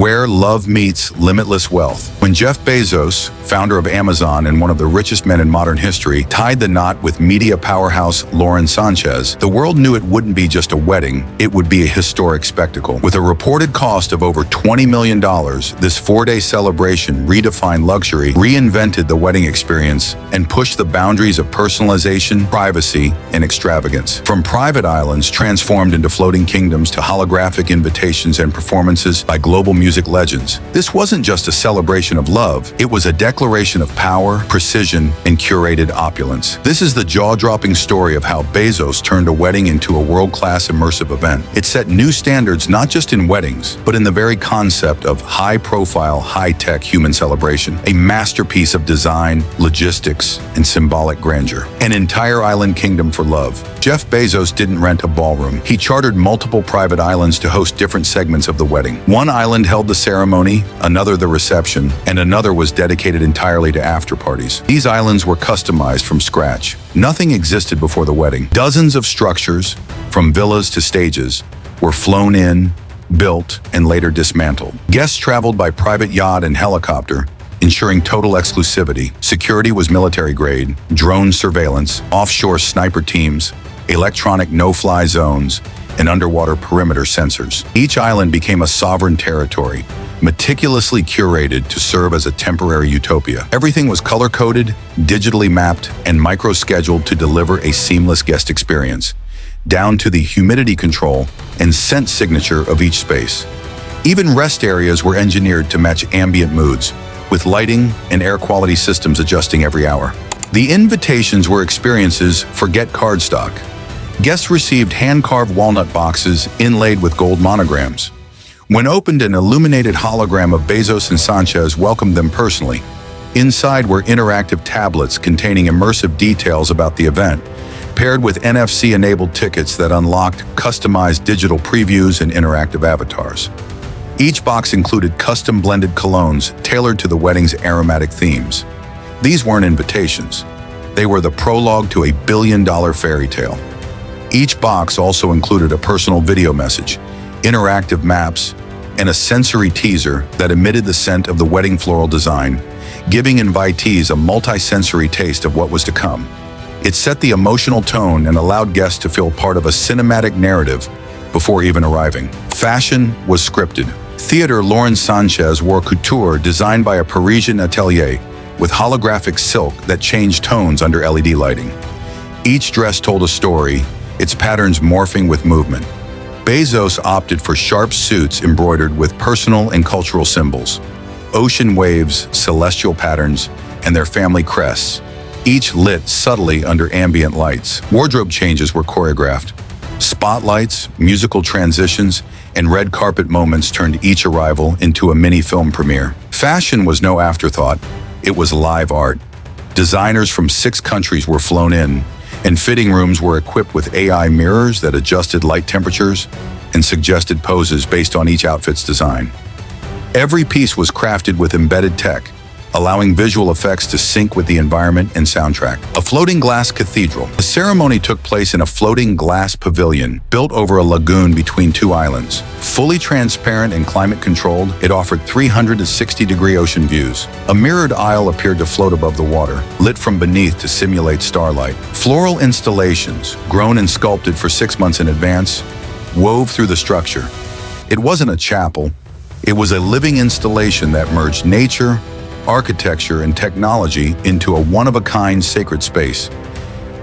where love meets limitless wealth. When Jeff Bezos, founder of Amazon and one of the richest men in modern history, tied the knot with media powerhouse Sanchez, the world knew it wouldn't be just a wedding, it would be a historic spectacle. With a reported cost of over $20 million, this four-day celebration redefined luxury, reinvented the wedding experience, and pushed the boundaries of personalization, privacy, and extravagance. From private islands transformed into floating kingdoms to holographic invitations and performances by global music legends, this wasn't just a celebration of love, it was a declaration of power, precision, and curated opulence. This is the jaw-dropping story of how Bezos turned a wedding into a world-class immersive event. It set new standards not just in weddings, but in the very concept of high-profile, high-tech human celebration, a masterpiece of design, logistics, and symbolic grandeur. An entire island kingdom for love. Jeff Bezos didn't rent a ballroom. He chartered multiple private islands to host different segments of the wedding. One island held the ceremony, another the reception, and another was dedicated entirely to after-parties. These islands were customized from scratch. Nothing existed before the wedding. Dozens of structures, from villas to stages, were flown in, built, and later dismantled. Guests traveled by private yacht and helicopter, ensuring total exclusivity. Security was military-grade, drone surveillance, offshore sniper teams, electronic no-fly zones, and underwater perimeter sensors. Each island became a sovereign territory, meticulously curated to serve as a temporary utopia. Everything was color-coded, digitally mapped, and micro-scheduled to deliver a seamless guest experience, down to the humidity control and scent signature of each space. Even rest areas were engineered to match ambient moods, with lighting and air quality systems adjusting every hour. The invitations were experiences, forget cardstock. Guests received hand-carved walnut boxes inlaid with gold monograms. When opened, an illuminated hologram of Bezos and Sanchez welcomed them personally. Inside were interactive tablets containing immersive details about the event, paired with NFC-enabled tickets that unlocked customized digital previews and interactive avatars. Each box included custom-blended colognes tailored to the wedding's aromatic themes. These weren't invitations. They were the prologue to a billion-dollar fairy tale. Each box also included a personal video message, interactive maps, and a sensory teaser that emitted the scent of the wedding floral design, giving invitees a multi-sensory taste of what was to come. It set the emotional tone and allowed guests to feel part of a cinematic narrative before even arriving. Fashion was scripted. Theater Sanchez wore couture designed by a Parisian atelier with holographic silk that changed tones under LED lighting. Each dress told a story, its patterns morphing with movement. Bezos opted for sharp suits embroidered with personal and cultural symbols, ocean waves, celestial patterns, and their family crests, each lit subtly under ambient lights. Wardrobe changes were choreographed. Spotlights, musical transitions, and red carpet moments turned each arrival into a mini film premiere. Fashion was no afterthought, it was live art. Designers from 6 countries were flown in, and fitting rooms were equipped with AI mirrors that adjusted light temperatures and suggested poses based on each outfit's design. Every piece was crafted with embedded tech, allowing visual effects to sync with the environment and soundtrack. A floating glass cathedral. The ceremony took place in a floating glass pavilion built over a lagoon between 2 islands. Fully transparent and climate-controlled, it offered 360-degree ocean views. A mirrored aisle appeared to float above the water, lit from beneath to simulate starlight. Floral installations, grown and sculpted for 6 months in advance, wove through the structure. It wasn't a chapel, it was a living installation that merged nature, architecture, and technology into a one-of-a-kind sacred space.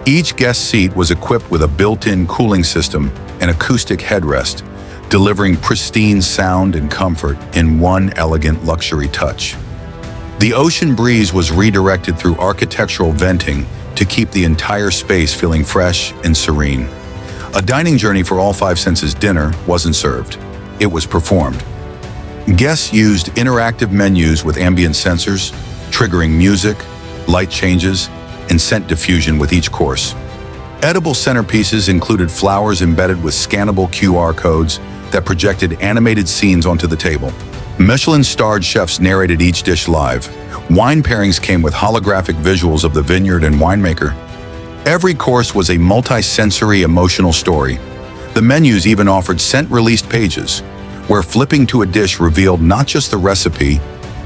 Each guest seat was equipped with a built-in cooling system and acoustic headrest, delivering pristine sound and comfort in one elegant luxury touch. The ocean breeze was redirected through architectural venting to keep the entire space feeling fresh and serene. A dining journey for all 5 senses dinner wasn't served. It was performed. Guests used interactive menus with ambient sensors, triggering music, light changes, and scent diffusion with each course. Edible centerpieces included flowers embedded with scannable QR codes that projected animated scenes onto the table. Michelin-starred chefs narrated each dish live. Wine pairings came with holographic visuals of the vineyard and winemaker. Every course was a multi-sensory emotional story. The menus even offered scent-released pages, where flipping to a dish revealed not just the recipe,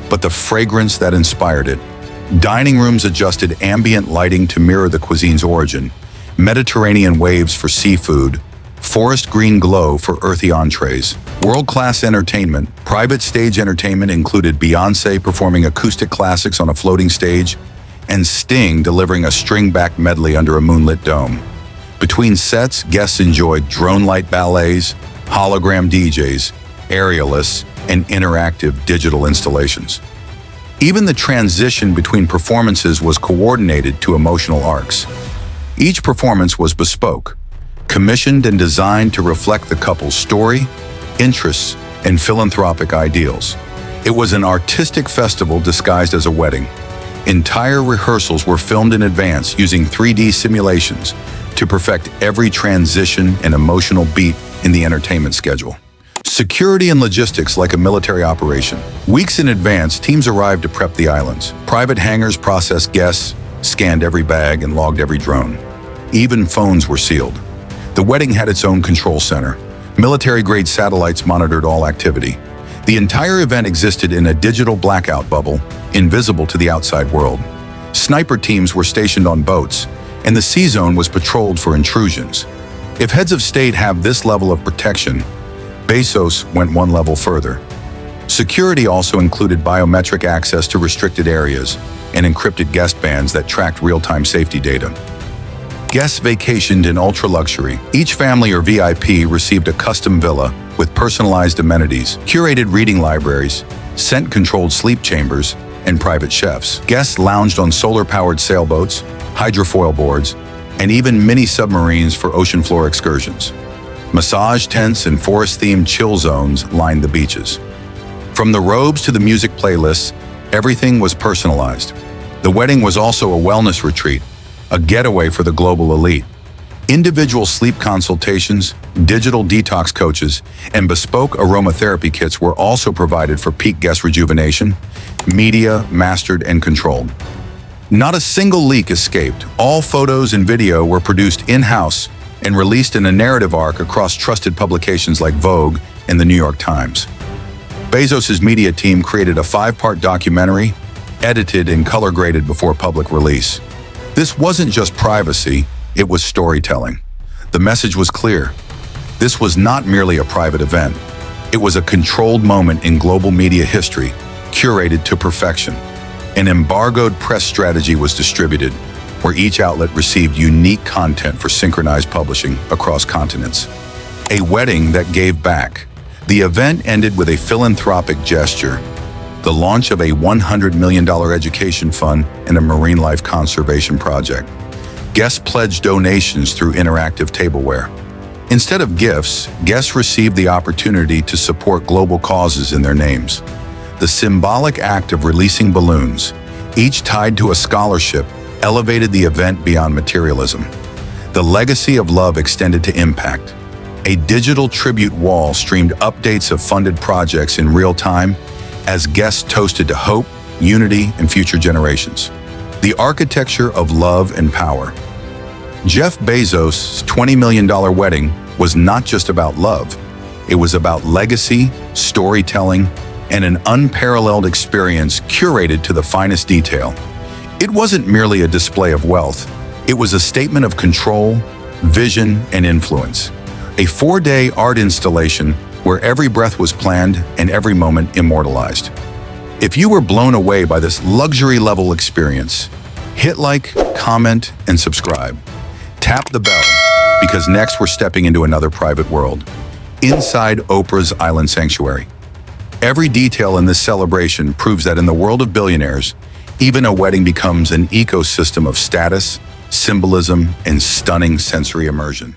but the fragrance that inspired it. Dining rooms adjusted ambient lighting to mirror the cuisine's origin, Mediterranean waves for seafood, forest green glow for earthy entrees. World-class entertainment, private stage entertainment included Beyoncé performing acoustic classics on a floating stage, and Sting delivering a string-back medley under a moonlit dome. Between sets, guests enjoyed drone light ballets, hologram DJs, aerialists, and interactive digital installations. Even the transition between performances was coordinated to emotional arcs. Each performance was bespoke, commissioned and designed to reflect the couple's story, interests, and philanthropic ideals. It was an artistic festival disguised as a wedding. Entire rehearsals were filmed in advance using 3D simulations to perfect every transition and emotional beat in the entertainment schedule. Security and logistics like a military operation. Weeks in advance, teams arrived to prep the islands. Private hangars processed guests, scanned every bag, and logged every drone. Even phones were sealed. The wedding had its own control center. Military-grade satellites monitored all activity. The entire event existed in a digital blackout bubble, invisible to the outside world. Sniper teams were stationed on boats, and the sea zone was patrolled for intrusions. If heads of state have this level of protection, Bezos went one level further. Security also included biometric access to restricted areas and encrypted guest bands that tracked real-time safety data. Guests vacationed in ultra-luxury. Each family or VIP received a custom villa with personalized amenities, curated reading libraries, scent-controlled sleep chambers, and private chefs. Guests lounged on solar-powered sailboats, hydrofoil boards, and even mini-submarines for ocean floor excursions. Massage tents and forest-themed chill zones lined the beaches. From the robes to the music playlists, everything was personalized. The wedding was also a wellness retreat, a getaway for the global elite. Individual sleep consultations, digital detox coaches, and bespoke aromatherapy kits were also provided for peak guest rejuvenation, media mastered and controlled. Not a single leak escaped. All photos and video were produced in-house and released in a narrative arc across trusted publications like Vogue and the New York Times. Bezos' media team created a 5-part documentary, edited and color-graded before public release. This wasn't just privacy, it was storytelling. The message was clear. This was not merely a private event. It was a controlled moment in global media history, curated to perfection. An embargoed press strategy was distributed, where each outlet received unique content for synchronized publishing across continents. A wedding that gave back. The event ended with a philanthropic gesture, the launch of a $100 million education fund and a marine life conservation project. Guests pledged donations through interactive tableware. Instead of gifts, guests received the opportunity to support global causes in their names. The symbolic act of releasing balloons, each tied to a scholarship, elevated the event beyond materialism. The legacy of love extended to impact. A digital tribute wall streamed updates of funded projects in real time as guests toasted to hope, unity, and future generations. The architecture of love and power. Jeff Bezos' $20 million wedding was not just about love. It was about legacy, storytelling, and an unparalleled experience curated to the finest detail. It wasn't merely a display of wealth. It was a statement of control, vision, and influence. A 4-day art installation where every breath was planned and every moment immortalized. If you were blown away by this luxury-level experience, hit like, comment, and subscribe. Tap the bell, because next we're stepping into another private world, inside Oprah's Island Sanctuary. Every detail in this celebration proves that in the world of billionaires, even a wedding becomes an ecosystem of status, symbolism, and stunning sensory immersion.